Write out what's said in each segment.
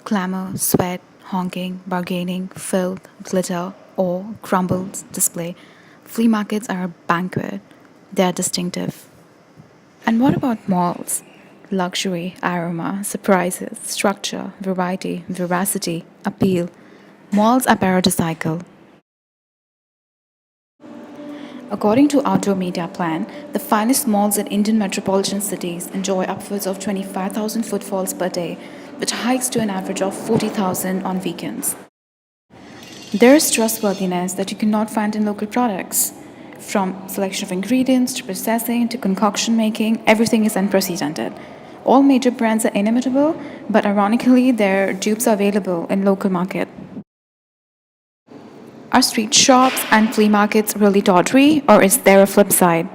Clamor, sweat, honking, bargaining, filth, glitter, awe, crumbles, display. Flea markets are a banquet. They are distinctive. And what about malls? Luxury, aroma, surprises, structure, variety, veracity, appeal. Malls are paradisiacal. According to Outdoor Media Plan, the finest malls in Indian metropolitan cities enjoy upwards of 25,000 footfalls per day, which hikes to an average of 40,000 on weekends. There is trustworthiness that you cannot find in local products. From selection of ingredients to processing to concoction making, everything is unprecedented. All major brands are inimitable, but ironically, their dupes are available in local market. Are street shops and flea markets really tawdry, or is there a flip side?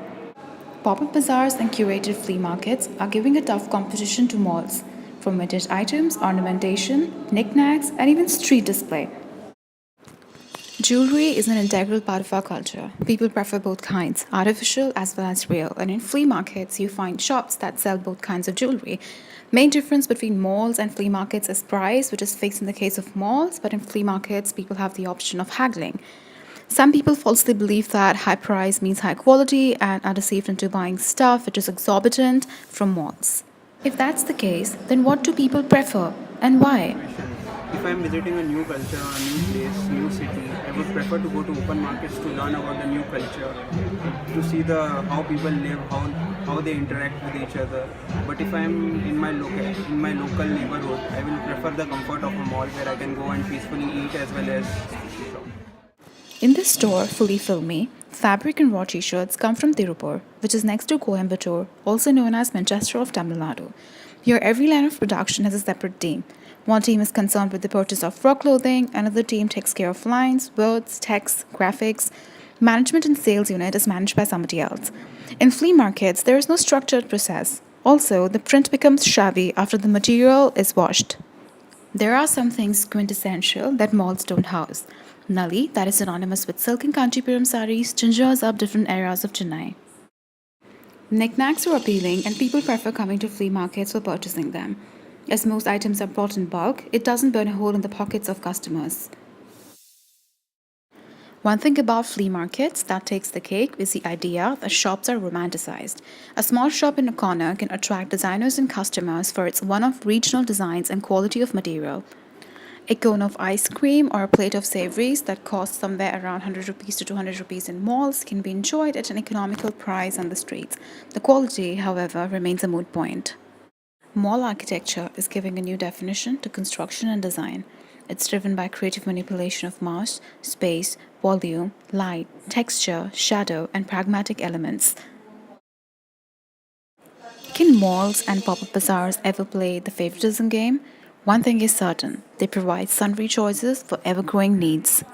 Pop-up bazaars and curated flea markets are giving a tough competition to malls, from vintage items, ornamentation, knickknacks, and even street display. Jewelry is an integral part of our culture. People prefer both kinds, artificial as well as real. And in flea markets, you find shops that sell both kinds of jewelry. Main difference between malls and flea markets is price, which is fixed in the case of malls, but in flea markets, people have the option of haggling. Some people falsely believe that high price means high quality and are deceived into buying stuff which is exorbitant from malls. If that's the case, then what do people prefer and why? If I'm visiting a new culture or a new place, new city, I would prefer to go to open markets to learn about the new culture, to see the how people live, how they interact with each other. But if I'm in my local neighborhood, I will prefer the comfort of a mall where I can go and peacefully eat as well as shop. In this store, Fully Filmy, fabric and raw t-shirts come from Tirupur, which is next to Coimbatore, also known as Manchester of Tamil Nadu. Here, every line of production has a separate team. One team is concerned with the purchase of raw clothing, another team takes care of lines, words, text, graphics. Management and sales unit is managed by somebody else. In flea markets, there is no structured process. Also, the print becomes shabby after the material is washed. There are some things quintessential that malls don't house. Nali, that is synonymous with silk and Kanchipuram saris, gingers up different eras of Chennai. Knickknacks are appealing and people prefer coming to flea markets for purchasing them. As most items are bought in bulk, it doesn't burn a hole in the pockets of customers. One thing about flea markets that takes the cake is the idea that shops are romanticized. A small shop in a corner can attract designers and customers for its one-off regional designs and quality of material. A cone of ice cream or a plate of savories that costs somewhere around 100 rupees to 200 rupees in malls can be enjoyed at an economical price on the streets. The quality, however, remains a moot point. Mall architecture is giving a new definition to construction and design. It's driven by creative manipulation of mass, space, volume, light, texture, shadow, and pragmatic elements. Can malls and pop-up bazaars ever play the favoritism game? One thing is certain, they provide sundry choices for ever-growing needs.